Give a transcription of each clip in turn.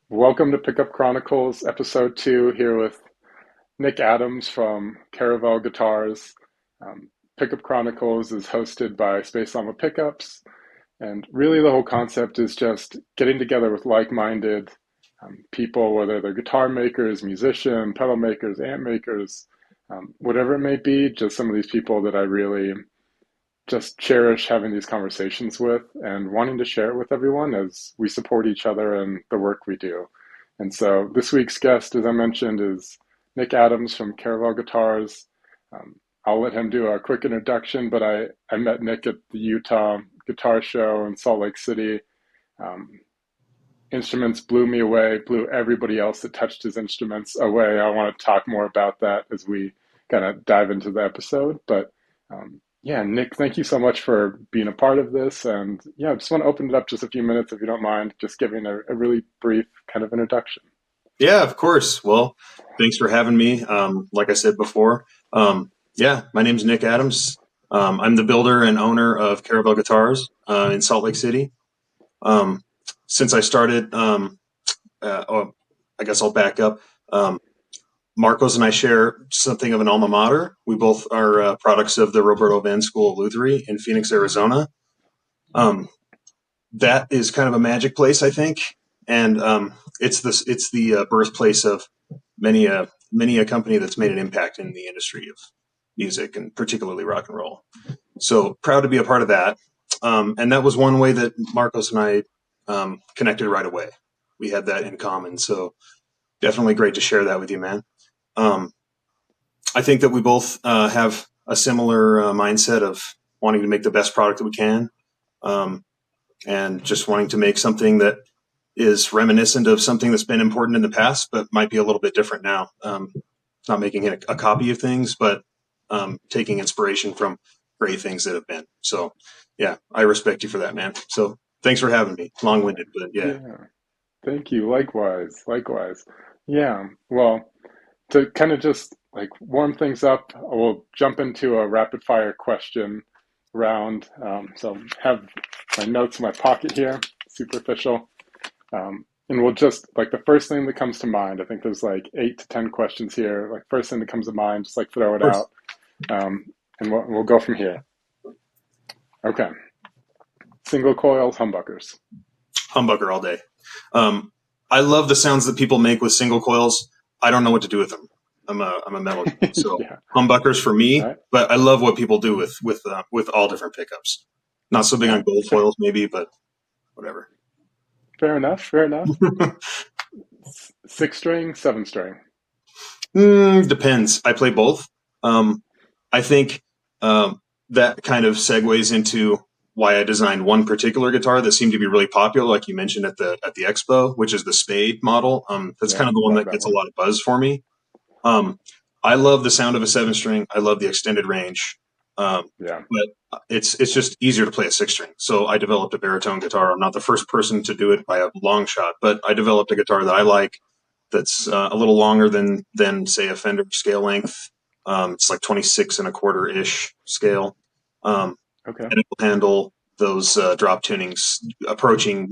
Welcome to Pickup Chronicles, episode 2, here with Nick Adams from Caravel Guitars. Pickup Chronicles is hosted by Llama Pickups, and really the whole concept is just getting together with like-minded people, whether they're guitar makers, musicians, pedal makers, amp makers, whatever it may be, just some of these people that I really just cherish having these conversations with and wanting to share it with everyone as we support each other and the work we do. And so this week's guest, as I mentioned, is Nick Adams from Caravel Guitars. I'll let him do a quick introduction, but I met Nick at the Utah Guitar Show in Salt Lake City. Um, Instruments blew me away, blew everybody else that touched his instruments away. I want to talk more about that as we kind of dive into the episode. But yeah, Nick, thank you so much for being a part of this. And yeah, I just want to open it up just a few minutes, if you don't mind, just giving a really brief kind of introduction. Yeah, of course. Well, thanks for having me. Like I said before, yeah, my name's Nick Adams. I'm the builder and owner of Caravel Guitars in Salt Lake City. Um, since I started, I guess I'll back up. Marcos and I share something of an alma mater. We both are products of the Roberto Van School of Lutherie in Phoenix, Arizona. Um, that is kind of a magic place, I think, and it's the birthplace of many a company that's made an impact in the industry of music and particularly rock and roll. So proud to be a part of that. And that was one way that Marcos and I connected right away. We had that in common. So definitely great to share that with you, man. Um, I think that we both have a similar mindset of wanting to make the best product that we can. Um, and just wanting to make something that is reminiscent of something that's been important in the past, but might be a little bit different now. Not making it a copy of things, but taking inspiration from great things that have been. So, yeah, I respect you for that, man. So, thanks for having me. Long-winded, but yeah. Yeah, thank you. Likewise, likewise. Yeah, well, to kind of just like warm things up, we'll jump into a rapid fire question round. So have my notes in my pocket here, superficial. And we'll just like the first thing that comes to mind. I think there's like 8 to 10 questions here. Like first thing that comes to mind, just like throw it Of course, out, and we'll go from here. Okay, single coils, humbuckers. humbucker all day. Um, I love the sounds that people make with single coils. I don't know what to do with them. I'm a metal guy, so Yeah. humbuckers for All me. right. But I love what people do with all different pickups. Not so big Yeah. on gold foils, maybe, but whatever. Fair enough. Fair enough. Six string, seven string. Depends. I play both. I think that kind of segues into why I designed one particular guitar that seemed to be really popular, like you mentioned at the expo, which is the Spade model. That's Yeah, kind of the one love that that gets a one. lot of buzz for me. Um, I love the sound of a seven string. I love the extended range. Yeah. But it's just easier to play a six string. So I developed a baritone guitar. I'm not the first person to do it by a long shot, but I developed a guitar that I like that's a little longer than say a Fender scale length. It's like 26 and a quarter ish scale, Okay. and it will handle those drop tunings approaching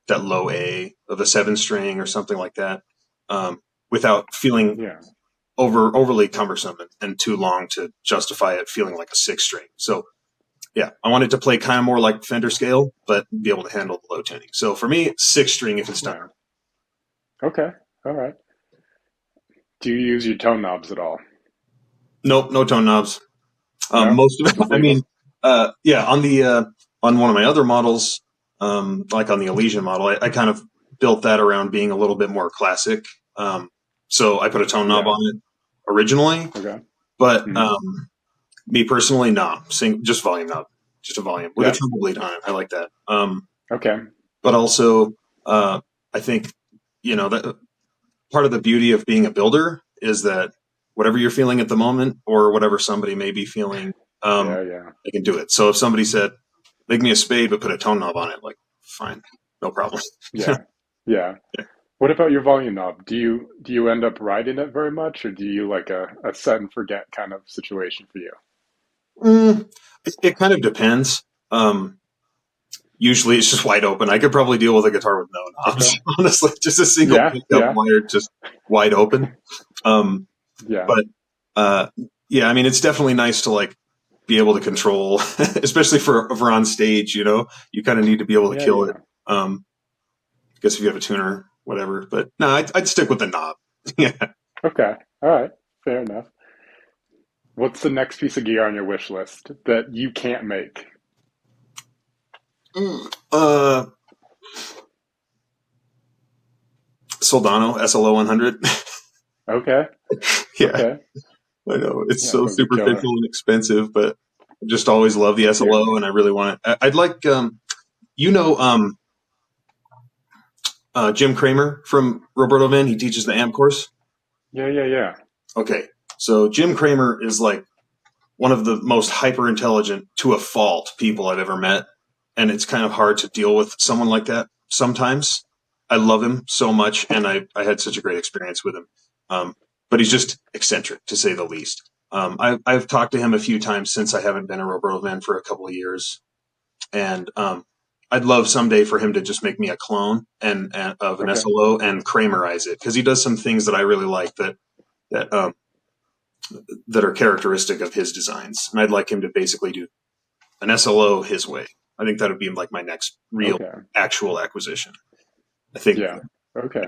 that low A of a seven string or something like that, without feeling Yeah. overly cumbersome and too long to justify it feeling like a six string. So yeah, I wanted to play kind of more like Fender scale, but be able to handle the low tuning. So for me, six string if it's done. Yeah. Okay. All right. Do you use your tone knobs at all? Nope, no tone knobs. No? Most of it, Just I leave mean, them? yeah, on one of my other models, like on the Elysian model, I kind of built that around being a little bit more classic. Um, so I put a tone knob Yeah. on it originally, Okay. but Mhm. me personally, no, just volume knob, just a volume with a Yeah. treble bleed on it. I like that. Okay. But also, I think that part of the beauty of being a builder is that whatever you're feeling at the moment or whatever somebody may be feeling, Yeah. Yeah. they can do it. So if somebody said, make me a spade, but put a tone knob on it, like, fine, no problem. Yeah. Yeah. What about your volume knob? Do you end up riding it very much, or do you like a set and forget kind of situation for you? Mm, it kind of depends. Um, Usually it's just wide open. I could probably deal with a guitar with no Okay. knobs, honestly. Just a single Yeah, pickup yeah, wired, just wide open. Um, yeah, but uh, yeah, I mean, it's definitely nice to like be able to control, especially for on stage. You know, you kind of need to be able to yeah, kill it. yeah. I guess if you have a tuner, whatever. But no, I'd stick with the knob. Yeah. Okay. All right. Fair enough. What's the next piece of gear on your wish list that you can't make? Uh, Soldano SLO 100. Okay. Yeah, Okay. I know it's Yeah, so those are killer. superficial and expensive, but I just always love the Yeah. SLO, and I really want it. I'd like, you know, Jim Kramer from Roberto Van. He teaches the amp course. Yeah, yeah, yeah. Okay, so Jim Kramer is like one of the most hyper intelligent to a fault people I've ever met, and it's kind of hard to deal with someone like that sometimes. I love him so much, and I had such a great experience with him. Um, but he's just eccentric to say the least. I've talked to him a few times since I haven't been a Roberto Van for a couple of years, and I'd love someday for him to just make me a clone and of an Okay. SLO and Kramerize it because he does some things that I really like that that are characteristic of his designs, and I'd like him to basically do an SLO his way. I think that would be like my next real Okay. actual acquisition. I think, Yeah. Okay.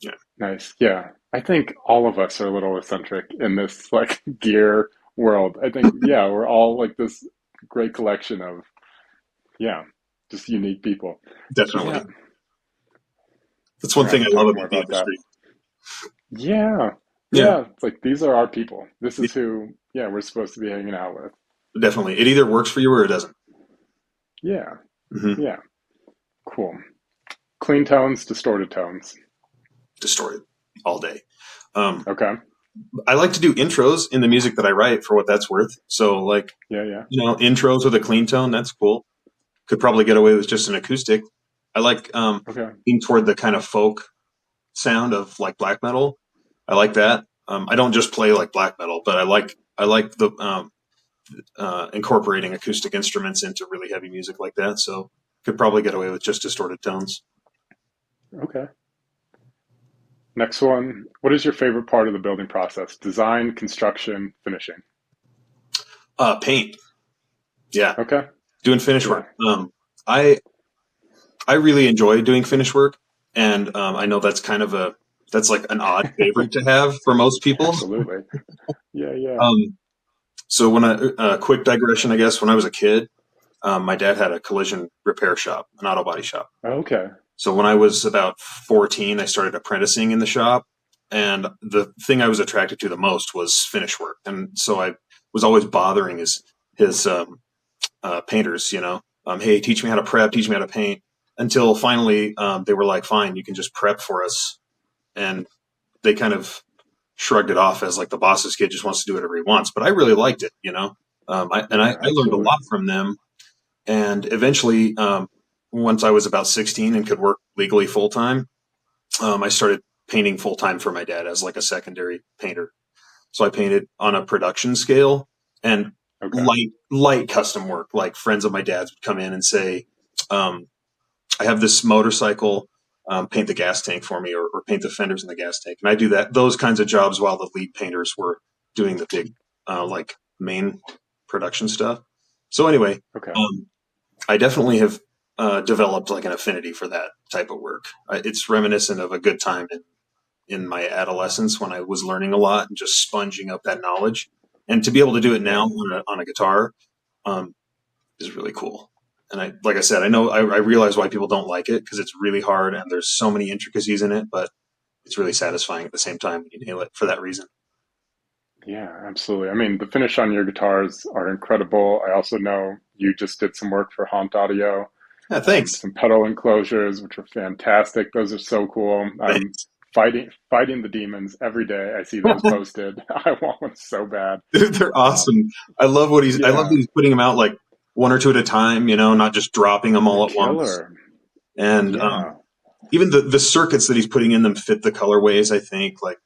yeah, Nice. Yeah. I think all of us are a little eccentric in this like gear world. I think, yeah, we're all like this great collection of, yeah, just unique people. Yeah. definitely. That's We're one gonna have thing to I love talk more about the about that. industry. Yeah. Yeah, Yeah. It's like these are our people. This is who, yeah, we're supposed to be hanging out with. definitely. It either works for you or it doesn't. Yeah. Hmm. Yeah. Cool. Clean tones, distorted tones. Distorted all day. Um, Okay. I like to do intros in the music that I write for what that's worth. So, like, Yeah. Yeah. intros with a clean tone, that's cool. Could probably get away with just an acoustic. I like Okay. being toward the kind of folk sound of like black metal. I like that. I don't just play like black metal, but I like the incorporating acoustic instruments into really heavy music like that. So could probably get away with just distorted tones. Okay. Next one. What is your favorite part of the building process? Design, construction, finishing. Paint, yeah, Okay. doing finish Yeah. work. I I really enjoy doing finish work, and I know that's like an odd favorite to have for most people. Absolutely. Yeah. Yeah. Um, so when quick digression, I guess when I was a kid, my dad had a collision repair shop, an auto body shop. Okay. So when I was about 14, I started apprenticing in the shop. And the thing I was attracted to the most was finish work. And so I was always bothering his painters, hey, teach me how to prep, teach me how to paint. Until finally they were like, fine, you can just prep for us. And they kind of shrugged it off as like the boss's kid just wants to do whatever he wants. But I really liked it. I Yeah. learned a Absolutely. lot from them, and eventually, once I was about 16 and could work legally full time, I started painting full time for my dad as like a secondary painter. So I painted on a production scale and Okay. light custom work. Like friends of my dad's would come in and say, um, "I have this motorcycle. Paint the gas tank for me, or paint the fenders in the gas tank." And I do those kinds of jobs while the lead painters were doing the big, like main production stuff. So anyway, Okay. um, I definitely have developed like an affinity for that type of work. It's reminiscent of a good time in my adolescence when I was learning a lot and just sponging up that knowledge. And to be able to do it now Right. on a guitar um, is really cool. And like I said, I know I realize why people don't like it because it's really hard and there's so many intricacies in it, but it's really satisfying at the same time when you nail it for that reason. Yeah. Absolutely. I mean, the finish on your guitars are incredible. I also know you just did some work for Haunt Audio, Yeah, thanks. some pedal enclosures, which are fantastic. Those are so cool. I'm Thanks. fighting the demons every day. I see those posted. I want one so bad. They're Um, awesome. I love that yeah, he's putting them out like one or two at a time, not just dropping them they're all at once. killer. And Yeah. even the circuits that he's putting in them fit the colorways. I think like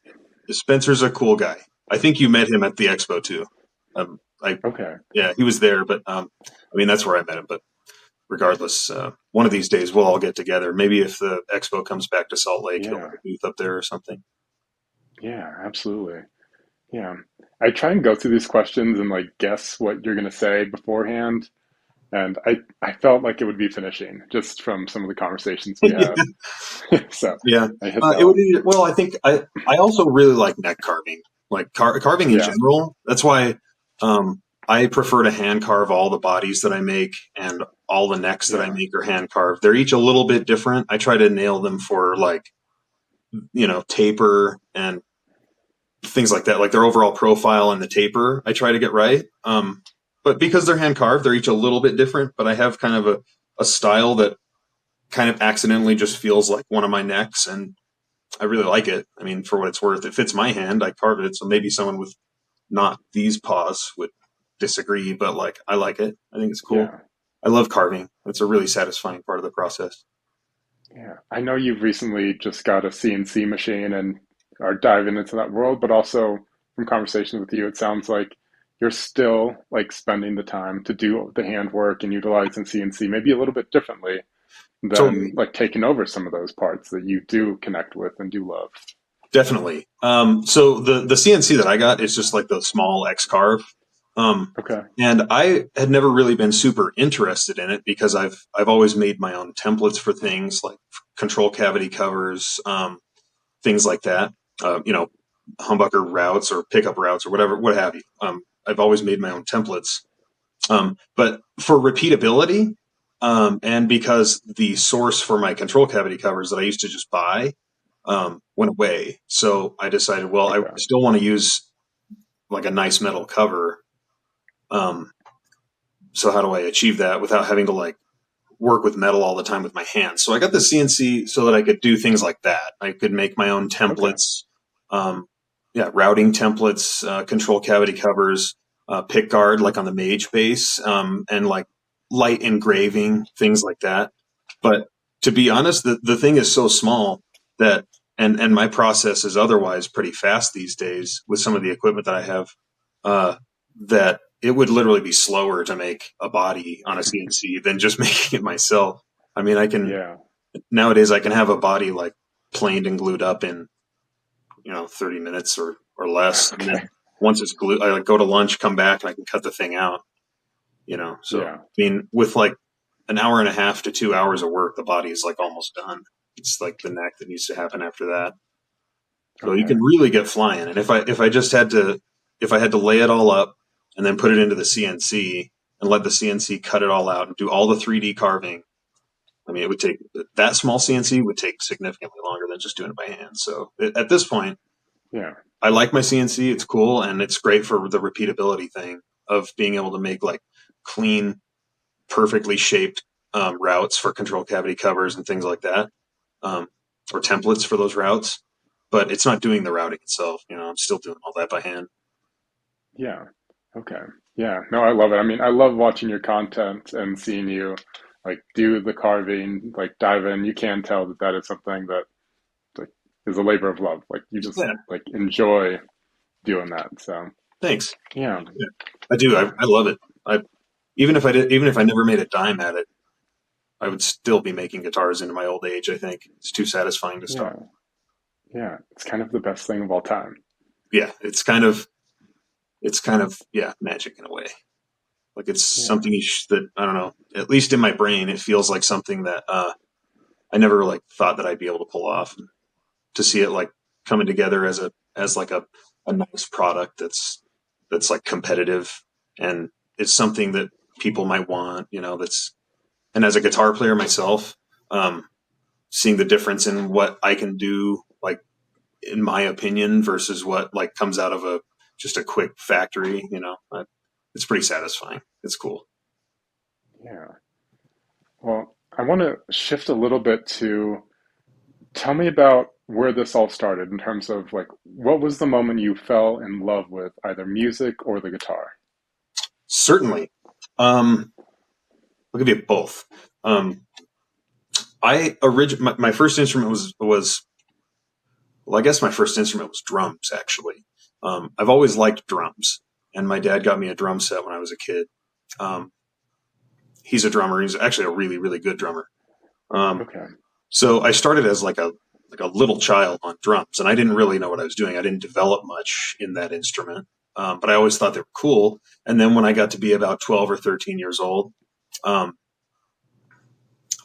Spencer's a cool guy. I think you met him at the expo too. I Okay. Yeah, he was there, but I mean that's where I met him. But regardless, one of these days we'll all get together. Maybe if the expo comes back to Salt Lake, he'll have Yeah. a booth up there or something. Yeah, absolutely. Yeah. I try and go through these questions and like guess what you're going to say beforehand. And I felt like it would be finishing just from some of the conversations we had. So Yeah, I hit that it would one. be. Well, I think I also really like neck carving, like carving in Yeah. general. That's why I prefer to hand carve all the bodies that I make, and all the necks that I Yeah. make are hand carved. They're each a little bit different. I try to nail them for like taper and things like that, like their overall profile and the taper. I try to get right. But because they're hand carved, they're each a little bit different. But I have kind of a style that kind of accidentally just feels like one of my necks, and I really like it. I mean, for what it's worth, it fits my hand. I carved it, so maybe someone with not these paws would disagree, but like I like it. I think it's cool. Yeah. I love carving. It's a really satisfying part of the process. Yeah. I know you've recently just got a CNC machine and are diving into that world, but also from conversations with you, it sounds like you're still like spending the time to do the handwork and utilizing CNC maybe a little bit differently than Totally, like taking over some of those parts that you do connect with and do love. definitely. So the CNC that I got is just like the small X carve, um, Okay. and I had never really been super interested in it because I've always made my own templates for things like control cavity covers, things like that. Humbucker routes or pickup routes or whatever, what have you. I've always made my own templates. But for repeatability, and because the source for my control cavity covers that I used to just buy went away, so I decided, well, I Okay. still want to use like a nice metal cover. Um, so how do I achieve that without having to like work with metal all the time with my hands? So I got the CNC so that I could do things like that. I could make my own Okay. templates, um, yeah, routing templates, control cavity covers, pick guard like on the Mage base, and like light engraving, things like that. But to be honest, the thing is so small that, and my process is otherwise pretty fast these days with some of the equipment that I have, uh, that it would literally be slower to make a body on a CNC than just making it myself. I mean, Yeah. nowadays I can have a body like planed and glued up in 30 minutes or less, and Okay. then once it's glued, I like go to lunch, come back, and I can cut the thing out. So Yeah. I mean, with like an hour and a half to 2 hours of work, the body is like almost done. It's like the neck that needs to happen after that. So you Okay. can really get flying. And if I had to lay it all up and then put it into the CNC and let the CNC cut it all out and do all the 3D carving, I mean, it would take that small CNC would take significantly longer than just doing it by hand. So at this point, Yeah. I like my CNC. It's cool and it's great for the repeatability thing of being able to make like clean, perfectly shaped routes for control cavity covers and things like that, um, or templates for those routes. But it's not doing the routing itself. I'm still doing all that by hand. Yeah. Okay. Yeah. No, I love it. I mean, I love watching your content and seeing you like do the carving, like dive in. You can tell that that is something that like is a labor of love. Like you just Yeah, like enjoy doing that. So thanks. yeah. Yeah, I do. I love it. I even if I never made a dime at it, I would still be making guitars into my old age. I think it's too satisfying to stop. Yeah. Yeah. It's kind of the best thing of all time. Yeah, it's kind of yeah, magic in a way. Like it's Yeah. something that I don't know. At least in my brain, it feels like something that I never like thought that I'd be able to pull off. To see it like coming together as like a nice product that's like competitive, and it's something that people might want. That's and as a guitar player myself, um, seeing the difference in what I can do, like in my opinion, versus what like comes out of a just a quick factory. It's pretty satisfying. It's cool. Yeah. Well, I want to shift a little bit to tell me about where this all started in terms of like what was the moment you fell in love with either music or the guitar? Certainly. I'll give you both. Um, my first instrument was well, I guess my first instrument was drums actually. I've always liked drums, and my dad got me a drum set when I was a kid. Um, He's a drummer. He's actually a really, really good drummer. Um, Okay. so I started as like a little child on drums, and I didn't really know what I was doing. I didn't develop much in that instrument, but I always thought they were cool. And then when I got to be about 12 or 13 years old, um,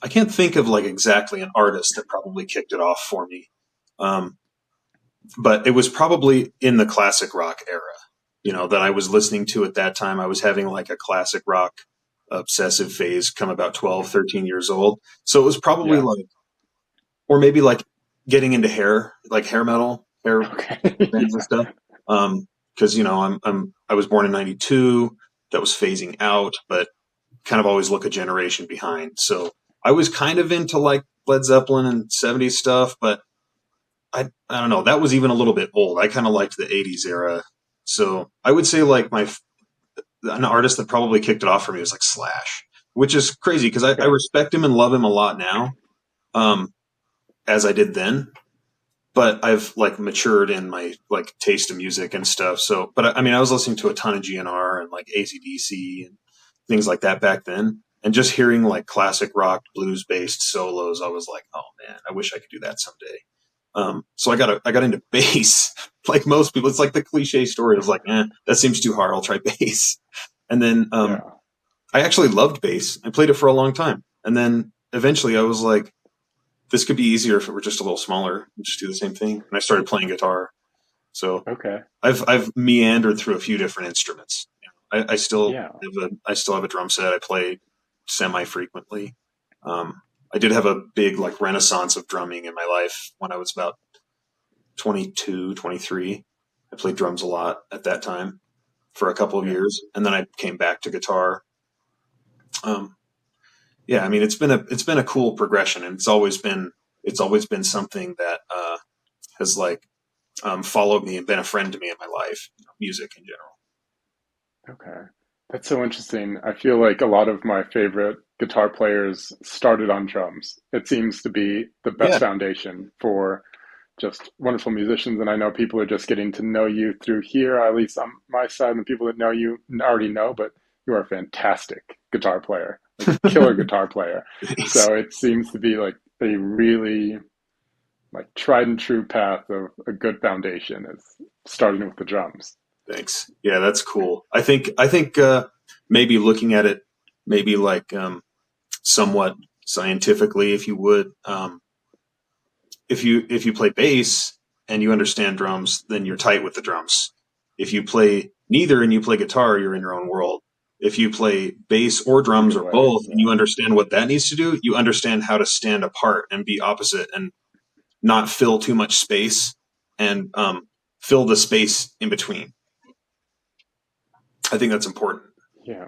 I can't think of like exactly an artist that probably kicked it off for me. Um, but it was probably in the classic rock era, that I was listening to at that time. I was having like a classic rock obsessive phase come about 12, 13 years old. So it was probably Yeah. like, or maybe like getting into like hair metal, hair Okay. bands and Yeah. stuff. Cause I was born in 92. That was phasing out, but kind of always look a generation behind. So I was kind of into like Led Zeppelin and 70s stuff, but I don't know. That was even a little bit old. I kind of liked the 80s era. So I would say like an artist that probably kicked it off for me was like Slash, which is crazy because I Okay. respect him and love him a lot now, um, as I did then. But I've like matured in my like taste of music and stuff. So, but I mean, I was listening to a ton of GNR and like AC/DC and things like that back then. And just hearing like classic rock blues based solos, I was like, oh man, I wish I could do that someday. So I got into bass. Like most people, it's like the cliche story of like, that seems too hard. I'll try bass. And then Yeah. I actually loved bass. I played it for a long time. And then eventually I was like, this could be easier if it were just a little smaller and just do the same thing. And I started playing guitar. So Okay. I've meandered through a few different instruments. Yeah. I still have a drum set. I play semi frequently. I did have a big like renaissance of drumming in my life when I was about 22, 23. I played drums a lot at that time for a couple of Okay. years, and then I came back to guitar. Um, yeah, I mean it's been a cool progression, and it's always been something that has like followed me and been a friend to me in my life. Music in general. Okay. That's so interesting. I feel like a lot of my favorite guitar players started on drums. It seems to be the best Yeah, foundation for just wonderful musicians. And I know people are just getting to know you through here, at least on my side, and the people that know you already know, but you are a fantastic guitar player, like a killer guitar player. thanks. So it seems to be like a really like tried and true path of a good foundation is starting with the drums. Thanks. Yeah, that's cool. I think maybe looking at it maybe like somewhat scientifically, if you would, if you play bass and you understand drums, then you're tight with the drums. If you play neither and you play guitar, you're in your own world. If you play bass or That's a drums good or way. both and Yeah. you understand what that needs to do, you understand how to stand apart and be opposite and not fill too much space and fill the space in between. I think that's important. Yeah.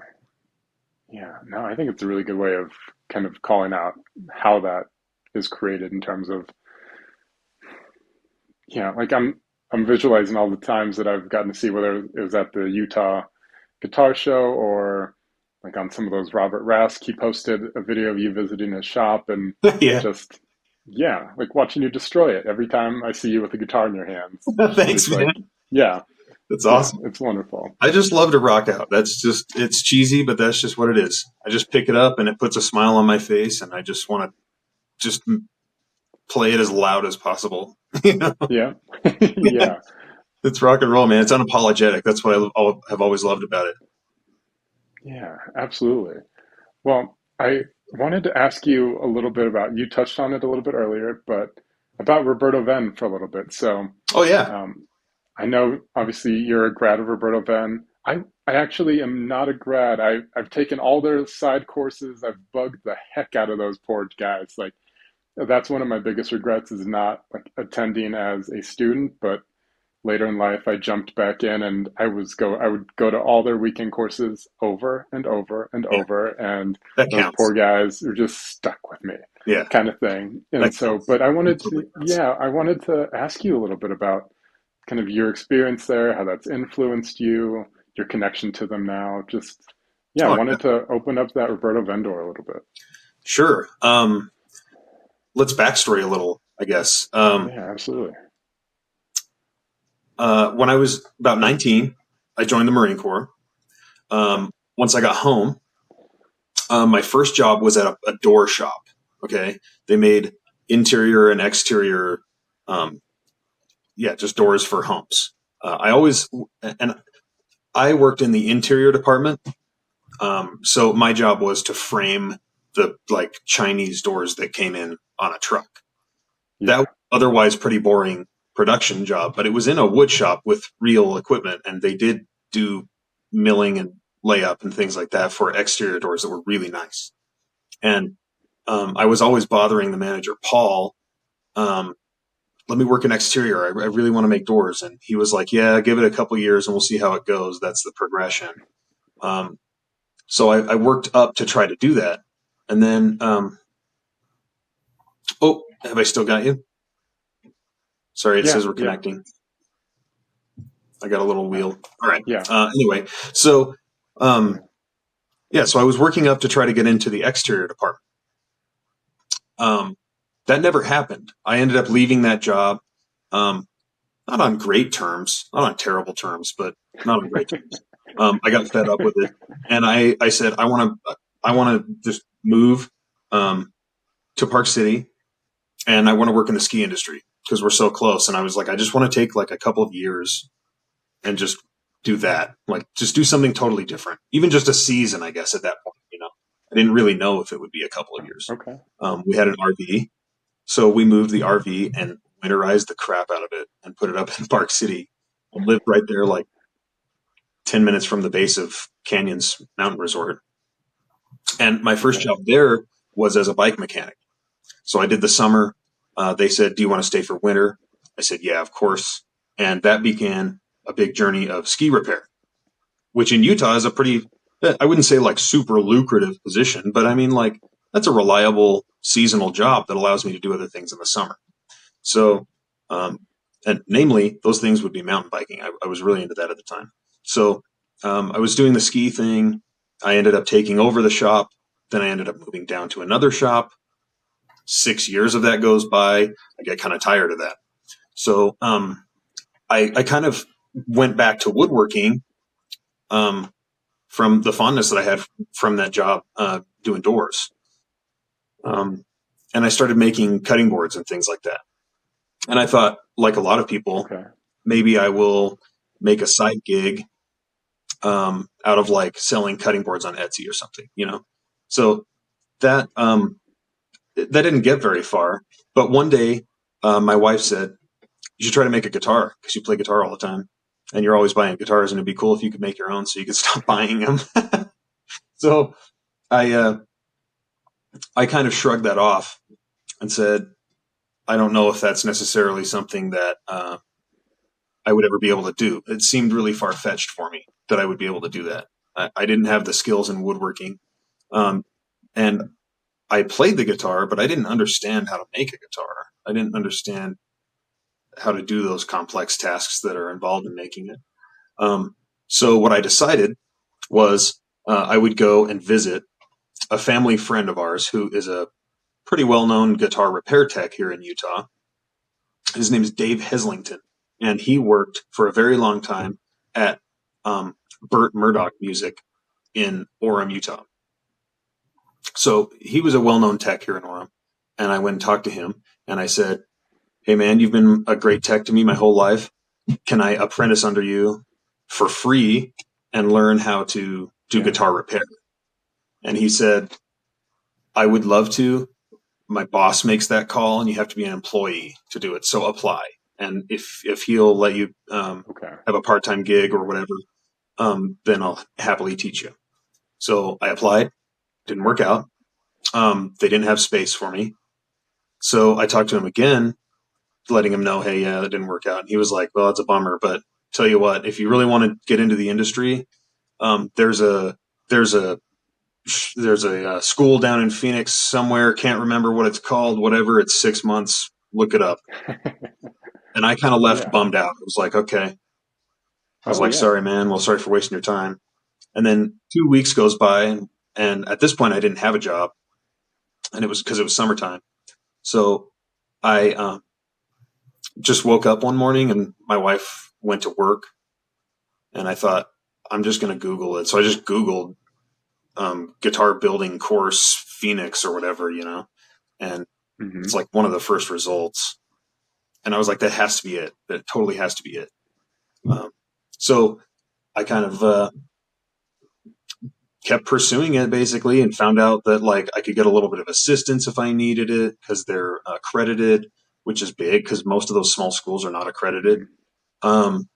Yeah. No, I think it's a really good way of kind of calling out how that is created in terms of, yeah, like I'm visualizing all the times that I've gotten to see whether it was at the Utah Guitar Show or like on some of those Robert Rask, he posted a video of you visiting his shop and Yeah. just, yeah, like watching you destroy it every time I see you with a guitar in your hands. Thanks, It's like, man. yeah, That's yeah, awesome. it's wonderful. I just love to rock out. It's cheesy, but that's just what it is. I just pick it up and it puts a smile on my face, and I just want to just play it as loud as possible. you know? Yeah, yeah, It's rock and roll, man. It's unapologetic. That's what have always loved about it. yeah, absolutely. Well, I wanted to ask you a little bit about, you touched on it a little bit earlier, but about Roberto Venn for a little bit. So, Oh yeah, um, I know obviously you're a grad of Roberto Venn. I actually am not a grad. I've taken all their side courses. I've bugged the heck out of those poor guys. Like that's one of my biggest regrets is not like attending as a student, but later in life I jumped back in and I would go to all their weekend courses over and over and yeah, over, and that those poor counts. guys are just stuck with me, Yeah, kind of thing. that And so, counts. but I That wanted totally to, counts. yeah, I wanted to ask you a little bit about kind of your experience there, how that's influenced you, your connection to them now. Just, yeah, I Oh yeah, wanted to open up that Roberto Vendor a little bit. sure. Let's backstory a little, I guess. Yeah, absolutely. When I was about 19, I joined the Marine Corps. Once I got home, My first job was at a door shop. Okay. They made interior and exterior, um, just doors for homes. And I worked in the interior department. So my job was to frame the like Chinese doors that came in on a truck. That was Yeah. otherwise pretty boring production job, but it was in a wood shop with real equipment, and they did do milling and layup and things like that for exterior doors that were really nice. And I was always bothering the manager, Paul. Um, Let me work in exterior. I really want to make doors. And he was like, yeah, give it a couple years and we'll see how it goes. That's the progression. Um, so I worked up to try to do that. And then, oh, have I still got you? Sorry, it Yeah. says we're Yeah. connecting. I got a little wheel. All right. Yeah. Anyway, so um, so I was working up to try to get into the exterior department. Um, that never happened. I ended up leaving that job. Um, Not on great terms, not on terrible terms, but not on great terms. I got fed up with it, and I said I want to just move to Park City, and I want to work in the ski industry because we're so close. And I was like, I just want to take like a couple of years and just do that, like just do something totally different, even just a season, I guess. At that point, I didn't really know if it would be a couple of years. Okay. We had an RV, so we moved the RV and winterized the crap out of it and put it up in Park City and lived right there, like 10 minutes from the base of Canyons Mountain Resort. And my first Okay. job there was as a bike mechanic. So I did the summer. They said, do you want to stay for winter? I said, yeah, of course. And that began a big journey of ski repair, which in Utah is a pretty, I wouldn't say like super lucrative position, but I mean, like, that's a reliable seasonal job that allows me to do other things in the summer. So, and namely, those things would be mountain biking. I was really into that at the time. So, I was doing the ski thing. I ended up taking over the shop. Then I ended up moving down to another shop. 6 years of that goes by. I get kind of tired of that. So, I kind of went back to woodworking, um, from the fondness that I had from that job, doing doors. Um, and I started making cutting boards and things like that. And I thought, like a lot of people, Okay. maybe I will make a side gig, out of like selling cutting boards on Etsy or something. So that that didn't get very far. But one day, my wife said, "You should try to make a guitar because you play guitar all the time, and you're always buying guitars, and it'd be cool if you could make your own, so you could stop buying them." So I I kind of shrugged that off and said, "I don't know if that's necessarily something that I would ever be able to do." It seemed really far fetched for me that I would be able to do that. I didn't have the skills in woodworking. Um, and I played the guitar, but I didn't understand how to make a guitar. I didn't understand how to do those complex tasks that are involved in making it. So what I decided was, I would go and visit a family friend of ours who is a pretty well-known guitar repair tech here in Utah. His name is Dave Heslington, and he worked for a very long time at, Burt Murdoch Music in Orem, Utah. So he was a well-known tech here in Orem, and I went and talked to him, and I said, "Hey man, you've been a great tech to me my whole life. Can I apprentice under you for free and learn how to do Yeah. guitar repair?" And he said, "I would love to. My boss makes that call, and you have to be an employee to do it. So apply. And if he'll let you, Okay. have a part-time gig or whatever, then I'll happily teach you." So I applied. Didn't work out. They didn't have space for me. So I talked to him again, letting him know, "Hey, yeah, that didn't work out." And he was like, "Well, it's a bummer, but tell you what, if you really want to get into the industry, there's a there's a there's a school down in Phoenix somewhere. Can't remember what it's called. Whatever. It's 6 months. Look it up." And I kind of left Yeah. bummed out. I was like, okay. I was Oh, like, yeah. "Sorry, man. Well, sorry for wasting your time." And then 2 weeks goes by, and at this point, I didn't have a job, and it was because it was summertime. So I, just woke up one morning, and my wife went to work, and I thought, I'm just going to Google it. So I just Googled, guitar building course, Phoenix or whatever, and it's Hmm. like one of the first results. And I was like, that has to be it. That totally has to be it. Um, so I kind of kept pursuing it basically, and found out that like I could get a little bit of assistance if I needed it because they're accredited, which is big because most of those small schools are not accredited. Hmm. Um,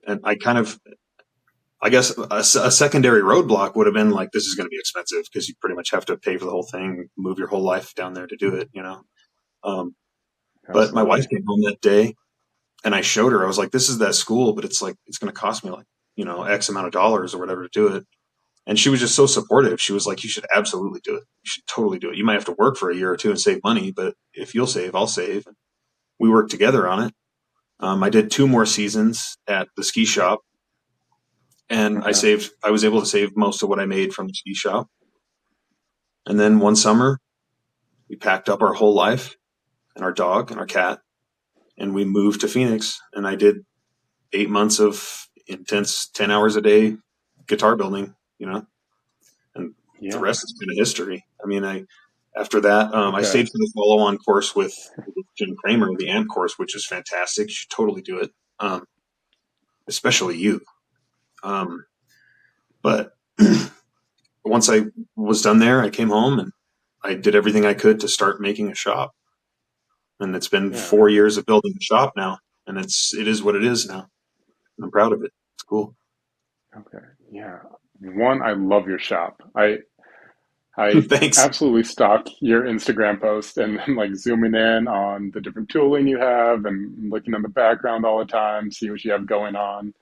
and I guess a secondary roadblock would have been like, this is going to be expensive because you pretty much have to pay for the whole thing, move your whole life down there to do it. Um, but my wife Absolutely. came home that day and I showed her, I was like, this is that school, but it's like, it's going to cost me like, X amount of dollars or whatever to do it. And she was just so supportive. She was like, you should absolutely do it. You should totally do it. You might have to work for a year or two and save money, but if you'll save, I'll save. We worked together on it. I did 2 more seasons at the ski shop, and Okay. I was able to save most of what I made from the ski shop. And then one summer, we packed up our whole life and our dog and our cat, and we moved to Phoenix. And I did 8 months of intense 10 hours a day guitar building, and the Yeah. rest is kind of history. I mean, after that, I Okay. stayed for the follow-on course with Jim Kramer, the AMP course, which is fantastic. You should totally do it, especially you. Um, but once I was done there, I came home and I did everything I could to start making a shop. And it's been Yeah. 4 years of building the shop now, and it is what it is now. And I'm proud of it. It's cool. Okay. Yeah. One, I love your shop. I Thanks. absolutely stalk your Instagram post and like zooming in on the different tooling you have and looking on the background all the time, see what you have going on.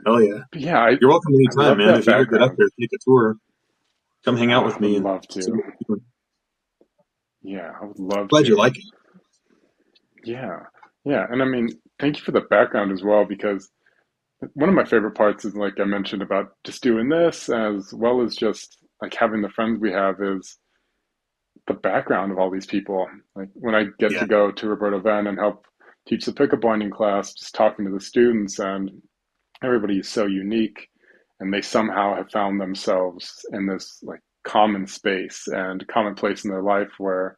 Oh yeah. But yeah, You're welcome I anytime, love man. that If you ever get up background. there, take a tour. Come hang out Oh, with I would me and love see to. what we're doing. Yeah, I would love Glad you to. like it. Yeah. Yeah. And I mean, thank you for the background as well, because one of my favorite parts is like I mentioned about just doing this as well as just like having the friends we have is the background of all these people. Like when I get Yeah, to go to Roberto Venn and help teach the pickup winding class, just talking to the students, and everybody is so unique, and they somehow have found themselves in this like common space and common place in their life where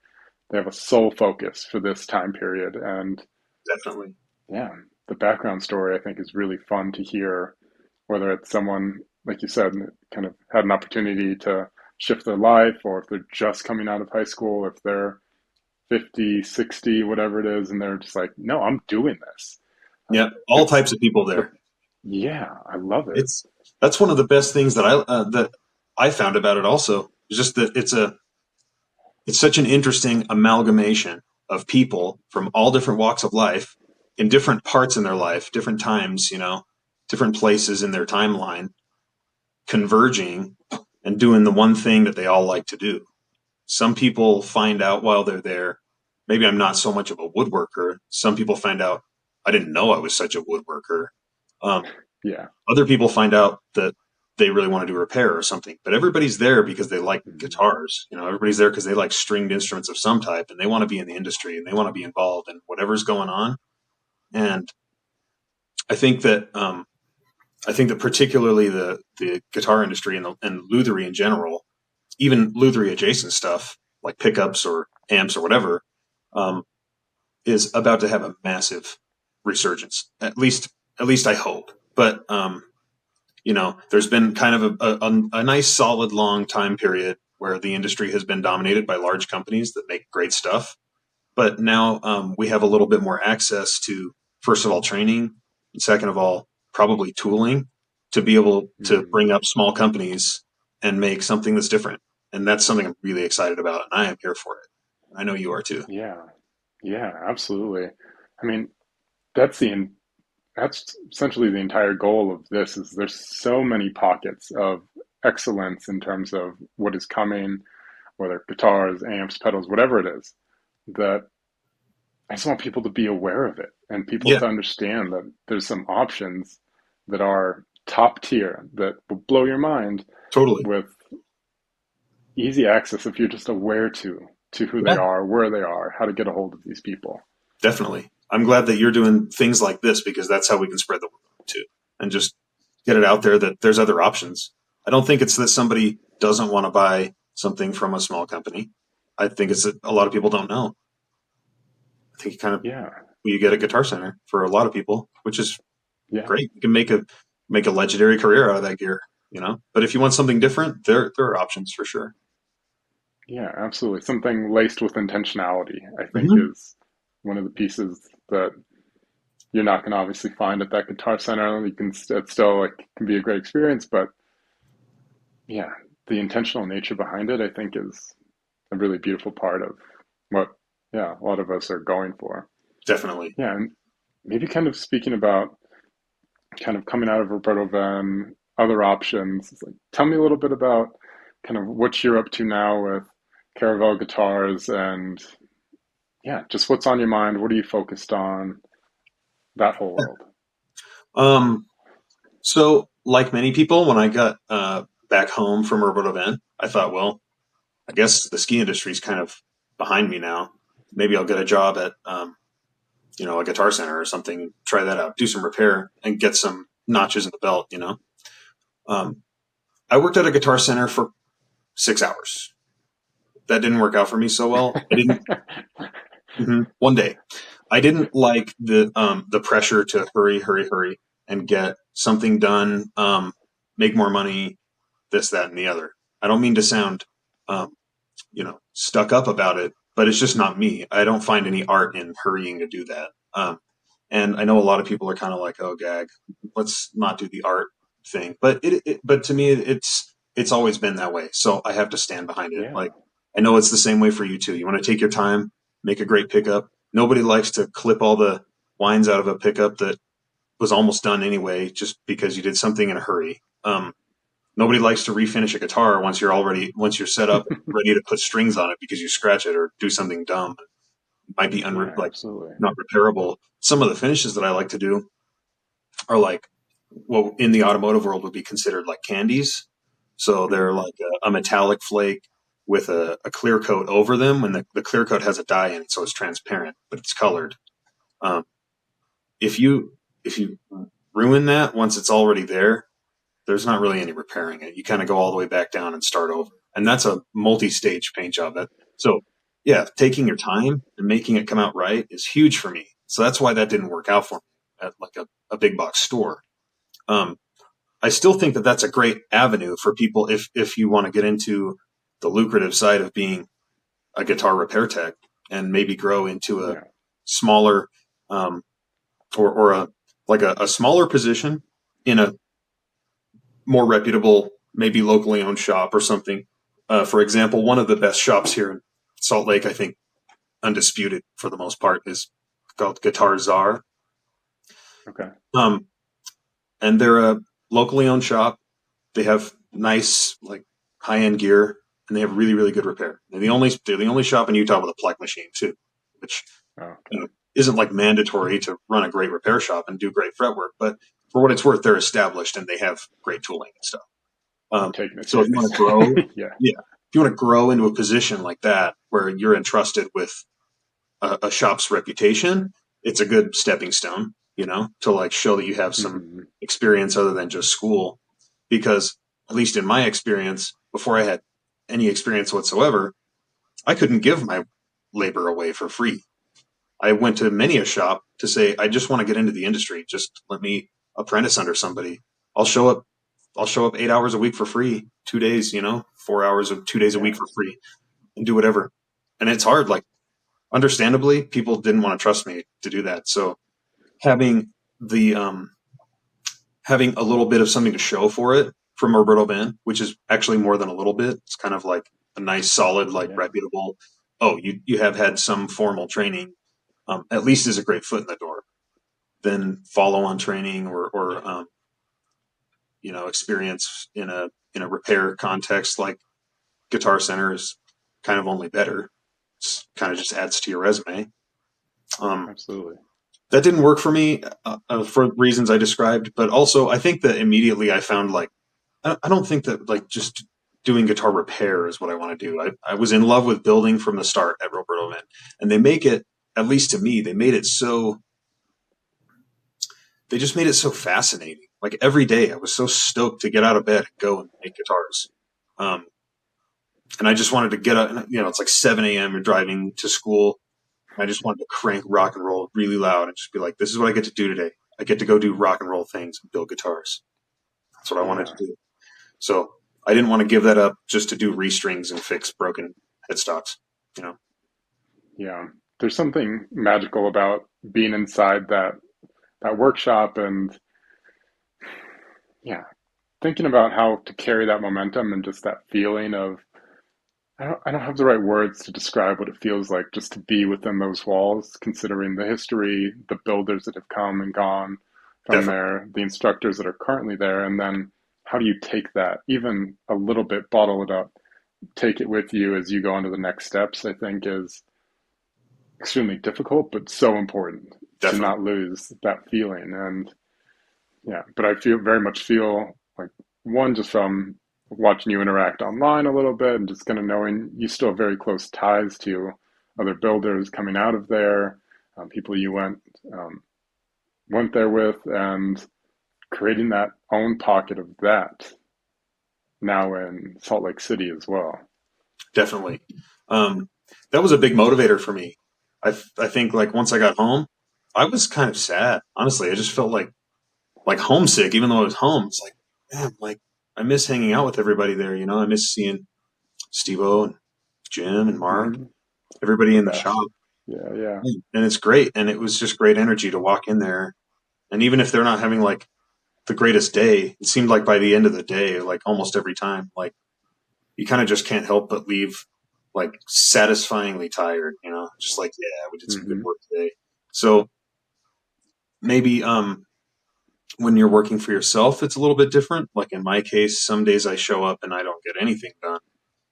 they have a sole focus for this time period. And definitely. yeah, the background story I think is really fun to hear, whether it's someone, like you said, kind of had an opportunity to shift their life, or if they're just coming out of high school, if they're 50, 60, whatever it is, and they're just like, no, I'm doing this. Yeah, all It's types of people the, there. yeah, I love it. It's That's one of the best things that I found about it. Also, is just that it's such an interesting amalgamation of people from all different walks of life in different parts in their life, different times, different places in their timeline, converging and doing the one thing that they all like to do. Some people find out while they're there, maybe I'm not so much of a woodworker. Some people find out I didn't know I was such a woodworker. Um, Yeah. Other people find out that they really want to do repair or something. But everybody's there because they like Mhm. guitars. Everybody's there because they like stringed instruments of some type, and they want to be in the industry and they want to be involved in whatever's going on. And I think that particularly the guitar industry and lutherie in general, even lutherie adjacent stuff like pickups or amps or whatever, um, is about to have a massive resurgence. At least I hope. But there's been kind of a nice, solid, long time period where the industry has been dominated by large companies that make great stuff. But now we have a little bit more access to, first of all, training, and second of all, probably tooling to be able to Mhm. bring up small companies and make something that's different. And that's something I'm really excited about, and I am here for it. I know you are too. Yeah. Yeah, absolutely. I mean, that's the that's essentially the entire goal of this is there's so many pockets of excellence in terms of what is coming, whether guitars, amps, pedals, whatever it is, that I just want people to be aware of it and people Yeah, to understand that there's some options that are top tier that will blow your mind totally. with easy access if you're just aware to who they Yeah, are, where they are, how to get a hold of these people. definitely. I'm glad that you're doing things like this because that's how we can spread the word too, and just get it out there that there's other options. I don't think it's that somebody doesn't want to buy something from a small company. I think it's a lot of people don't know. I think Yeah, you get a Guitar Center for a lot of people, which is yeah, great. You can make a legendary career out of that gear, you know. But if you want something different, there are options for sure. yeah, absolutely. Something laced with intentionality, I think, Hmm. is one of the pieces that you're not going to obviously find at that Guitar Center. You can it still like can be a great experience, but yeah, the intentional nature behind it, I think, is a really beautiful part of what, yeah, a lot of us are going for. Definitely. Yeah, and maybe kind of speaking about kind of coming out of Roberto Van, other options. It's like, tell me a little bit about kind of what you're up to now with Caravel guitars and yeah, just what's on your mind. What are you focused on? That whole world. Um, so like many people, when I got back home from Roberto Van, I thought, well, I guess the ski industry is kind of behind me now. Maybe I'll get a job at a Guitar Center or something. Try that out, do some repair, and get some notches in the belt. Um, I worked at a Guitar Center for 6 hours. That didn't work out for me so well. I didn't. One day, I didn't like the pressure to hurry, hurry, hurry, and get something done, make more money, this, that, and the other. I don't mean to sound, um, stuck up about it, but it's just not me. I don't find any art in hurrying to do that. And I know a lot of people are kind of like, "Oh, gag, let's not do the art thing." But but to me, it's always been that way. So I have to stand behind it. Yeah, Like I know it's the same way for you too. You want to take your time, make a great pickup. Nobody likes to clip all the lines out of a pickup that was almost done anyway, just because you did something in a hurry. Nobody likes to refinish a guitar once you're set up and ready to put strings on it because you scratch it or do something dumb. It might be yeah, like absolutely. not repairable. Some of the finishes that I like to do are like what in the automotive world would be considered like candies. So they're Hmm. like a metallic flake with a clear coat over them, and the clear coat has a dye in it, so it's transparent, but it's colored. Um, if you if you ruin that once it's already there, there's not really any repairing it. You kind of go all the way back down and start over. And that's a multi-stage paint job. So yeah, taking your time and making it come out right is huge for me. So that's why that didn't work out for me at like a big box store. Um, I still think that that's a great avenue for people if you want to get into the lucrative side of being a guitar repair tech and maybe grow into a Yeah, smaller um, or a smaller position in a more reputable, maybe locally owned shop or something. For example, one of the best shops here in Salt Lake, I think, undisputed for the most part, is called Guitar Czar. okay. Um, and they're a locally owned shop. They have nice, like high end gear, and they have really, really good repair. They're the only shop in Utah with a plug machine too, which Okay. isn't like mandatory to run a great repair shop and do great fretwork, but for what it's worth, they're established and they have great tooling and stuff. They're taking it So if you want serious. to grow, Yeah, yeah, if you want to grow into a position like that where you're entrusted with a shop's reputation, it's a good stepping stone, to like show that you have some hmm, experience other than just school. Because at least in my experience, before I had any experience whatsoever, I couldn't give my labor away for free. I went to many a shop to say, I just want to get into the industry. Just let me apprentice under somebody. I'll show up. I'll show up 8 hours a week for free, 2 days, 4 hours of 2 days a week yeah, for free and do whatever. And it's hard. Like, understandably, people didn't want to trust me to do that. So having the, having a little bit of something to show for it from Roberto Band, which is actually more than a little bit. It's kind of like a nice, solid, like yeah, reputable. Oh, you have had some formal training. At least is a great foot in the door. Then follow on training or experience in a repair context like Guitar Center is kind of only better. It's kind of just adds to your resume. Um, absolutely. that didn't work for me for reasons I described, but also I think that immediately I found like I don't think that like just doing guitar repair is what I want to do. I was in love with building from the start at Roberto Van, and they make it, at least to me, they just made it so fascinating. Like every day, I was so stoked to get out of bed and go and make guitars. And I just wanted to get up, and, it's like 7 a.m. You're driving to school. I just wanted to crank rock and roll really loud and just be like, this is what I get to do today. I get to go do rock and roll things and build guitars. That's what I wanted to Yeah. do. So I didn't want to give that up just to do restrings and fix broken headstocks, you know? Yeah. There's something magical about being inside that workshop and yeah, thinking about how to carry that momentum and just that feeling of I don't have the right words to describe what it feels like just to be within those walls, considering the history, the builders that have come and gone from Definitely. there, the instructors that are currently there, and then how do you take that, even a little bit, bottle it up, take it with you as you go on to the next steps, I think is extremely difficult, but so important to Definitely. not lose that feeling. And yeah, but I feel very much feel like one just from watching you interact online a little bit and just kind of knowing you still have very close ties to other builders coming out of there, people you went there with, and creating that own pocket of that now in Salt Lake City as well. Definitely. Um, that was a big motivator for me. I think like once I got home, I was kind of sad. Honestly, I just felt like homesick, even though I was home. It's like, man, like I miss hanging out with everybody there. I miss seeing Steve-O and Jim and Mark, Hmm. everybody The in the shop. best. Yeah, yeah. And it's great. And it was just great energy to walk in there. And even if they're not having like the greatest day, it seemed like by the end of the day, like almost every time, like you kind of just can't help but leave like satisfyingly tired, just like, yeah, we did some good Hmm. work today. So maybe, when you're working for yourself, it's a little bit different. Like in my case, some days I show up and I don't get anything done.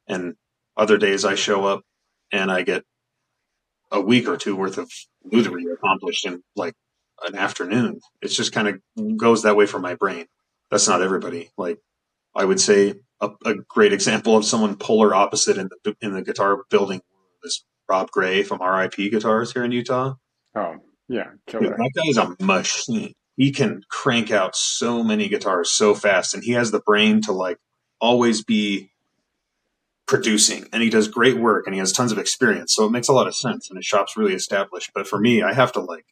And other days I show up and I get a week or two worth of lutherie accomplished in like an afternoon. It's just kind of goes that way for my brain. That's not everybody. Like I would say a great example of someone polar opposite in the guitar building is Rob Gray from RIP Guitars here in Utah. Oh, yeah, Dude, killer. that guy is a machine. He can crank out so many guitars so fast, and he has the brain to like always be producing. And he does great work, and he has tons of experience, so it makes a lot of sense. And his shop's really established. But for me, I have to like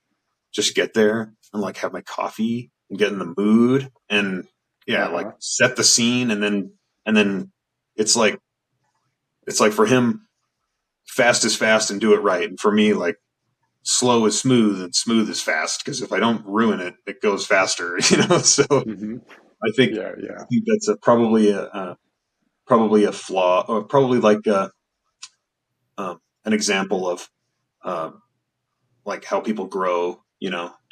just get there and like have my coffee and get in the mood, and yeah, like Uh-huh. set the scene, and then it's like for him, fast is fast and do it right, and for me, like slow is smooth and smooth is fast because if I don't ruin it, it goes faster. So Hmm. I think Yeah, yeah. that's probably a flaw, or probably like an example of uh, like how people grow.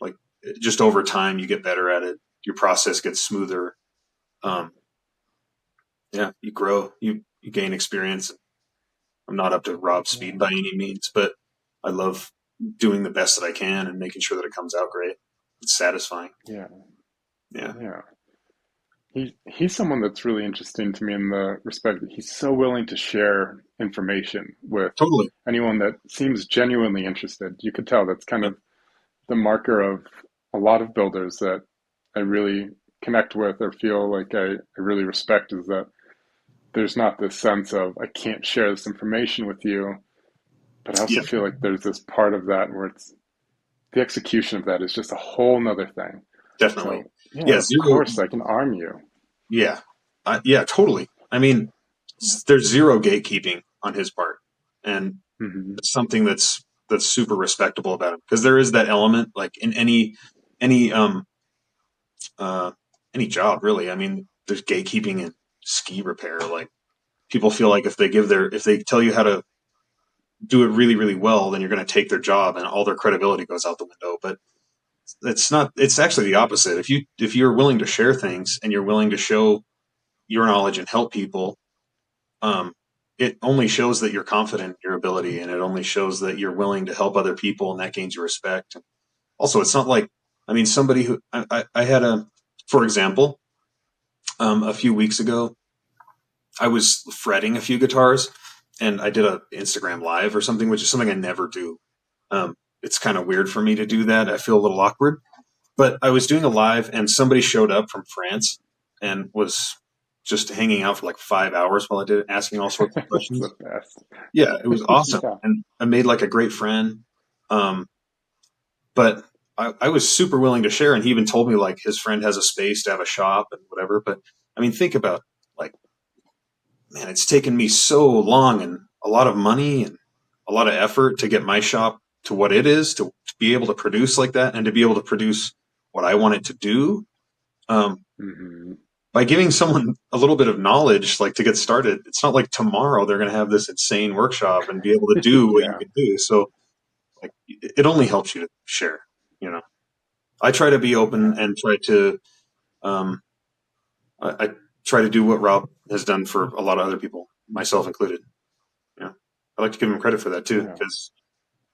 Like just over time, you get better at it. Your process gets smoother. Um, yeah, you grow, you gain experience. I'm not up to Rob's speed Yeah, by any means, but I love doing the best that I can and making sure that it comes out great. It's satisfying. yeah, Yeah, yeah. He's someone that's really interesting to me in the respect that he's so willing to share information with totally. anyone that seems genuinely interested. You could tell that's kind Yeah. of the marker of a lot of builders that I really connect with or feel like I really respect is that there's not this sense of I can't share this information with you, but I Yeah, also feel like there's this part of that where it's the execution of that is just a whole nother thing. definitely. So yeah, Yeah, of zero. course I can arm you. Yeah, yeah, totally. I mean, there's zero gatekeeping on his part, and Hmm. it's something that's super respectable about him because there is that element, like in any uh any job, really. I mean, there's gatekeeping in ski repair. Like people feel like if they tell you how to do it really really well, then you're going to take their job and all their credibility goes out the window. But it's not. It's actually the opposite. If you're willing to share things and you're willing to show your knowledge and help people, um, it only shows that you're confident in your ability, and it only shows that you're willing to help other people, and that gains your respect. Also, it's not like, I mean, somebody who I had for example, a few weeks ago, I was fretting a few guitars, and I did a Instagram live or something, which is something I never do. It's kind of weird for me to do that. I feel a little awkward, but I was doing a live, and somebody showed up from France and was just hanging out for like 5 hours while I did it, asking all sorts of It's the questions. best. Yeah, it was awesome, Yeah. and I made like a great friend. Um, but I was super willing to share, and he even told me like his friend has a space to have a shop and whatever. But I mean, think about like, man, it's taken me so long and a lot of money and a lot of effort to get my shop to what it is to be able to produce like that and to be able to produce what I want it to do. Um, Hmm. by giving someone a little bit of knowledge, like to get started, it's not like tomorrow they're going to have this insane workshop and be able to do what you Yeah. can do. So like, it only helps you to share, you know. I try to be open Yeah. and try to, um, I try to do what Rob has done for a lot of other people, myself included. You know, I like to give him credit for that too, Yeah. because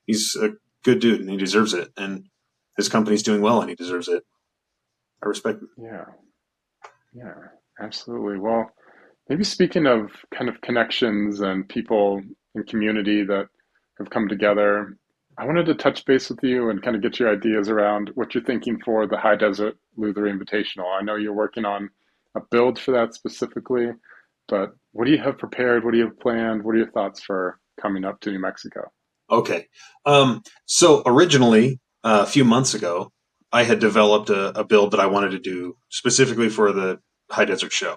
he's a good dude and he deserves it. And his company's doing well and he deserves it. I respect him. Yeah. Yeah. Absolutely. Well, maybe speaking of kind of connections and people in community that have come together, I wanted to touch base with you and kind of get your ideas around what you're thinking for the High Desert Luther Invitational. I know you're working on a build for that specifically, but what do you have prepared? What do you have planned? What are your thoughts for coming up to New Mexico? Okay. So originally, a few months ago, I had developed a build that I wanted to do specifically for the High Desert Show.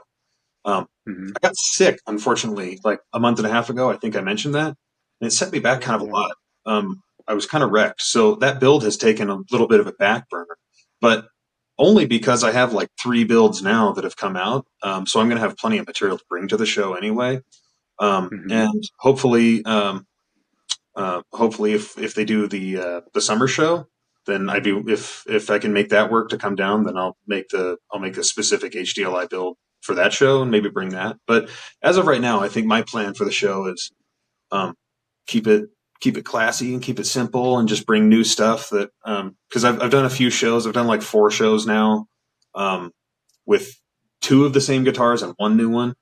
Um, Hmm. I got sick, unfortunately, like a month and a half ago. I think I mentioned that, and it set me back kind of a Yeah. lot. I was kind of wrecked. So that build has taken a little bit of a back burner, but only because I have like 3 builds now that have come out. So I'm going to have plenty of material to bring to the show anyway. Hmm. And hopefully, if they do the summer show, then I do. If I can make that work to come down, then I'll make a specific HDLI build for that show and maybe bring that. But as of right now, I think my plan for the show is um, keep it keep it classy and keep it simple and just bring new stuff that because I've done a few shows. I've done like 4 shows now um, with 2 of the same guitars and 1 new one.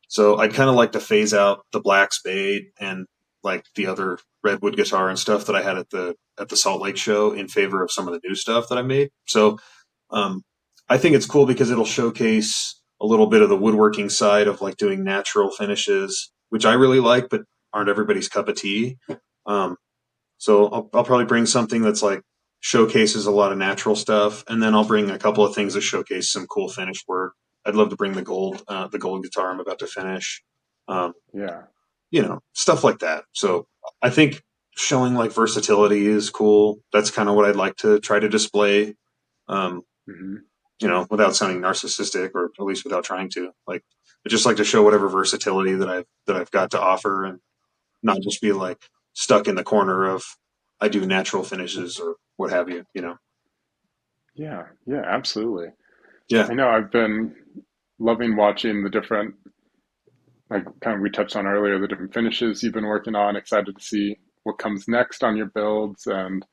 So I'd kind of like to phase out the black spade and like the other redwood guitar and stuff that I had at the Salt Lake show in favor of some of the new stuff that I made. So um, I think it's cool because it'll showcase a little bit of the woodworking side of like doing natural finishes, which I really like, but aren't everybody's cup of tea. Um, so I'll probably bring something that's like showcases a lot of natural stuff, and then I'll bring a couple of things that showcase some cool finish work. I'd love to bring the gold guitar I'm about to finish. Um, Yeah. stuff like that. So I think showing like versatility is cool. That's kind of what I'd like to try to display. Um, Hmm. without sounding narcissistic, or at least without trying to. Like, I just like to show whatever versatility that I've got to offer, and not just be like stuck in the corner of I do natural finishes or what have you. You know. Yeah. Yeah. Absolutely. Yeah. I know I've been loving watching the different, like kind of we touched on earlier, the different finishes you've been working on. Excited to see what comes next on your builds and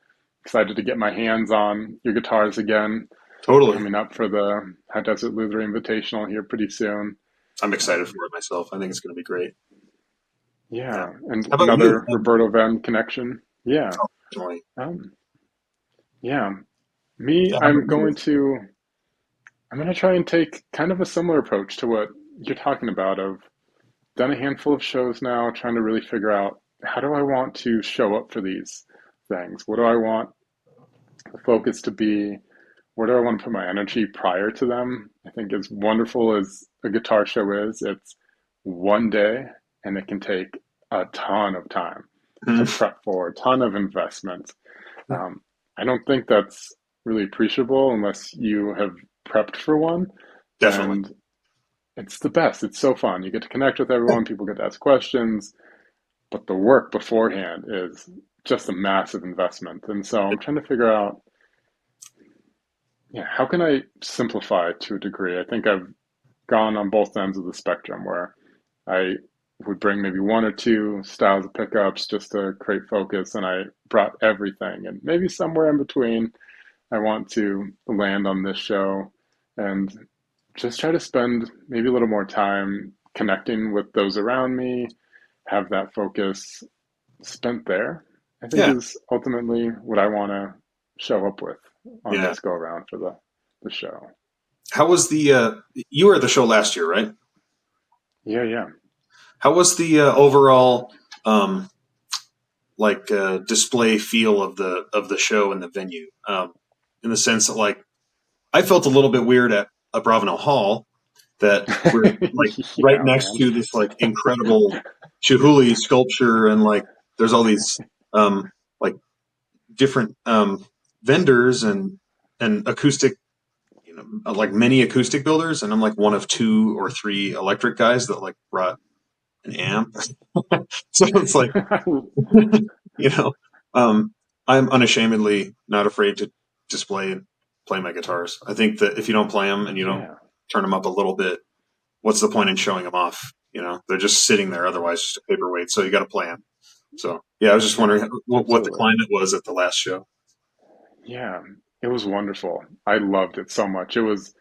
excited to get my hands on your guitars again Totally. coming up for the High Desert Luther Invitational here pretty soon. I'm excited Um, for it myself. I think it's going to be great. Yeah. yeah, and How about you? another Roberto Venn connection. Yeah, Definitely. um, yeah. Me, Yeah. How about you? I'm gonna try and take kind of a similar approach to what you're talking about. Of done a handful of shows now, trying to really figure out how do I want to show up for these things? What do I want the focus to be? Where do I want to put my energy prior to them? I think as wonderful as a guitar show is, it's one day and it can take a ton of time to Mhm. prep for, a ton of investment. Um, I don't think that's really appreciable unless you have prepped for one. Definitely. And it's the best. It's so fun. You get to connect with everyone, people get to ask questions, but the work beforehand is just a massive investment. And so I'm trying to figure out, yeah, how can I simplify to a degree? I think I've gone on both ends of the spectrum where I would bring maybe one or two styles of pickups just to create focus, and I brought everything. And maybe somewhere in between, I want to land on this show and just try to spend maybe a little more time connecting with those around me, have that focus spent there, I think Yeah. is ultimately what I want to show up with on Yeah. this go around for the show. How was the? You were at the show last year, right? Yeah, yeah. How was the overall um, display feel of the show and the venue? In the sense that like I felt a little bit weird at Abravanel Hall that we're like right Yeah, next man. to this like incredible Chihuly sculpture and like there's all these like different vendors and acoustic like many acoustic builders and I'm like one of two or three electric guys that like brought an amp. So it's like you know um I'm unashamedly not afraid to display and play my guitars. I think that if you don't play them and you don't Yeah, turn them up a little bit, what's the point in showing them off? They're just sitting there otherwise, just a paperweight. So you got to play them. So yeah, I was just yeah, wondering what the absolutely. climate was at the last show. Yeah, it was wonderful. I loved it so much. It was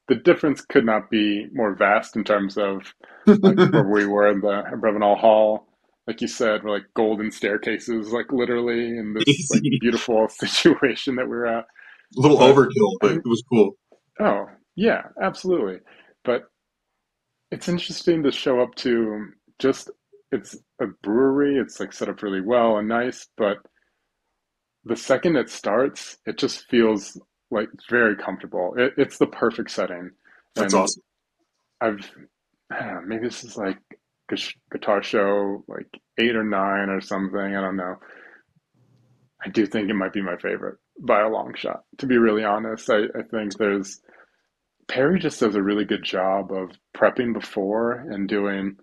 the difference could not be more vast in terms of like where we were in the Brevenal Hall. Like you said, we're like golden staircases, like literally in this like Easy, beautiful situation that we're at. a little But overkill, I but it think, was cool. oh, yeah, absolutely. But it's interesting to show up to just, it's a brewery, it's like set up really well and nice, but the second it starts, it just feels like very comfortable. It's the perfect setting. That's And awesome. I've maybe this is like guitar show like 8 or 9 or something. I don't know. I do think it might be my favorite by a long shot. To be really honest, I think there's Perry just does a really good job of prepping before and doing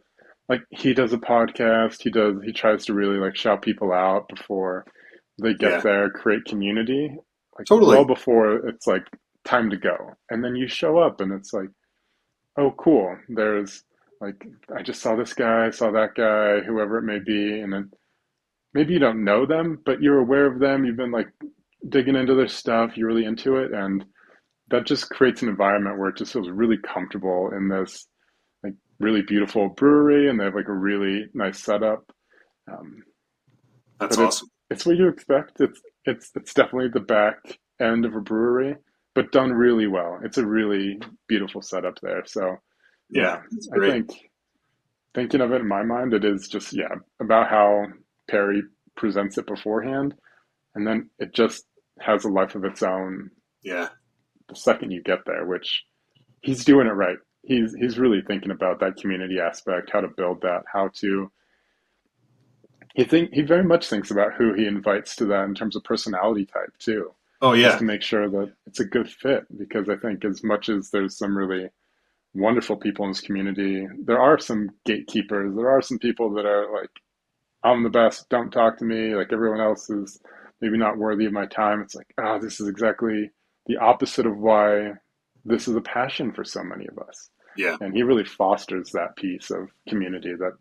like he does a podcast. He tries to really like shout people out before they get Yeah, there, create community like well totally. before it's like time to go. And then you show up and it's like, oh, cool. There's like, I just saw this guy, saw that guy, whoever it may be. And then maybe you don't know them, but you're aware of them. You've been like digging into their stuff. You're really into it. And that just creates an environment where it just feels really comfortable in this like really beautiful brewery. And they have like a really nice setup. Um, That's but awesome. it's what you expect. It's definitely the back end of a brewery, but done really well. It's a really beautiful setup there. So Yeah, yeah, that's I great. think thinking of it in my mind, it is just yeah about how Perry presents it beforehand, and then it just has a life of its own Yeah, the second you get there, which he's doing it right. He's really thinking about that community aspect, how to build that, how to he very much thinks about who he invites to that in terms of personality type too, oh just yeah, to make sure that it's a good fit. Because I think as much as there's some really wonderful people in this community, there are some gatekeepers. There are some people that are like, I'm the best, don't talk to me. Like everyone else is maybe not worthy of my time. It's like, ah, oh, this is exactly the opposite of why this is a passion for so many of us. yeah, And he really fosters that piece of community that,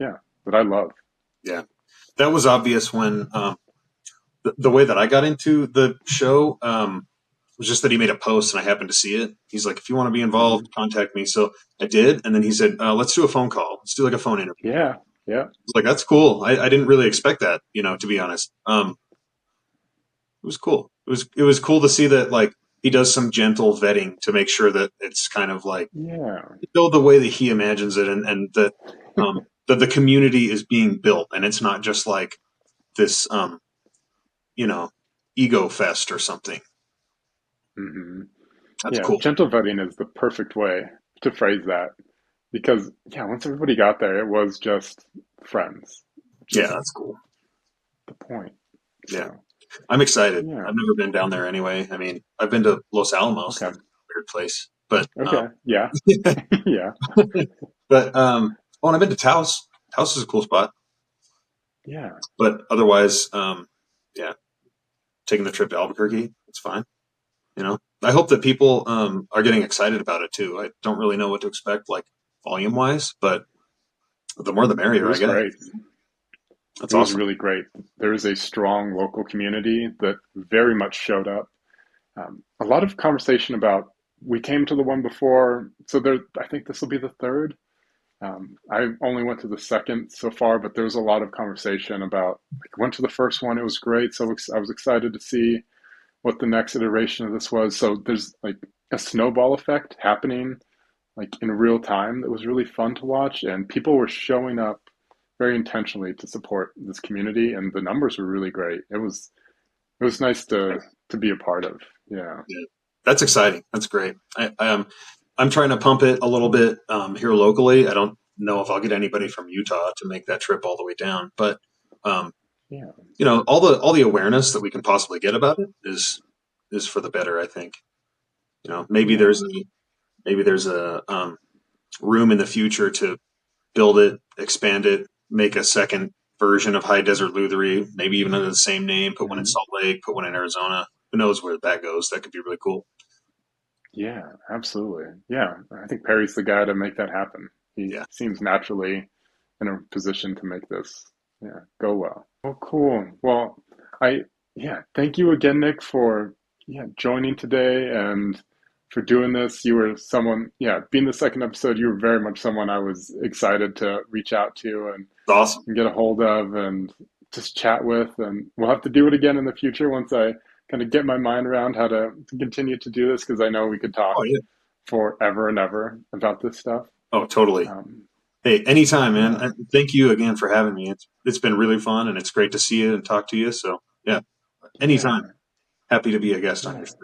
yeah, that I love. yeah. That was obvious when the way that I got into the show was just that he made a post and I happened to see it. He's like, if you want to be involved, Hmm. contact me. So I did, and then he said, let's do a phone call. Let's do like a phone interview. Yeah, yeah, I was like, that's cool. I didn't really expect that, to be honest. It was cool. It was cool to see that like he does some gentle vetting to make sure that it's kind of like yeah. still the way that he imagines it, and that the community is being built, and it's not just like this you know ego fest or something. Hmm. That's Yeah, cool. gentle vetting is the perfect way to phrase that because, yeah, once everybody got there, it was just friends, which Yeah, is that's cool. the point. Yeah, So, I'm excited. yeah, I've never been down there anyway. I mean, I've been to Los Alamos. okay, That's a weird place, but okay, yeah, yeah, but oh, and I've been to Taos. Taos is a cool spot, yeah. but otherwise, yeah, taking the trip to Albuquerque, it's fine. I hope that people are getting excited about it too. I don't really know what to expect, like volume wise, but the more the It merrier, I was guess. great. That's It was awesome. really great. There is a strong local community that very much showed up. A lot of conversation about we came to the one before, so there. I think this will be the third. I only went to the second so far, but there was a lot of conversation about like went to the first one. It was great, so I was excited to see what the next iteration of this was. So there's like a snowball effect happening like in real time that was really fun to watch, and people were showing up very intentionally to support this community, and the numbers were really great. It was nice to be a part of. Yeah. Yeah. That's exciting. That's great. I'm trying to pump it a little bit here locally. I don't know if I'll get anybody from Utah to make that trip all the way down, but um, Yeah. all the awareness that we can possibly get about it is for the better. I think maybe Yeah. there's a room in the future to build it, expand it, make a second version of High Desert Lutherie, maybe even under the same name. Put one in Hmm. Salt Lake, put one in Arizona. Who knows where that goes? That could be really cool. Yeah, absolutely. Yeah, I think Perry's the guy to make that happen. He Yeah. seems naturally in a position to make this, yeah, go well. Oh, cool. Well, I, yeah, thank you again, Nick, for, yeah, joining today and for doing this. You were someone, yeah, being the second episode, you were very much someone I was excited to reach out to It's awesome. and get a hold of and just chat with. And we'll have to do it again in the future once I kind of get my mind around how to continue to do this because I know we could talk Oh yeah. forever and ever about this stuff. Oh, totally. Um, Hey, anytime, man. yeah, Thank you again for having me. It's been really fun and it's great to see you and talk to you. So yeah, anytime. yeah, Happy to be a guest on your yeah. show.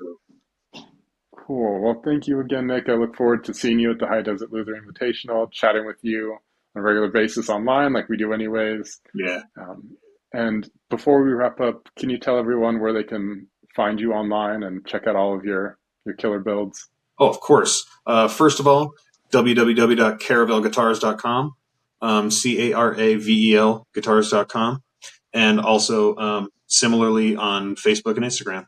Cool. Well, thank you again, Nick. I look forward to seeing you at the High Desert Luther Invitational, chatting with you on a regular basis online, like we do anyways. Yeah. Um, and before we wrap up, can you tell everyone where they can find you online and check out all of your killer builds? Oh, of course. First of all, www.caravelguitars.com, Caravel guitars.com, and also similarly on Facebook and Instagram.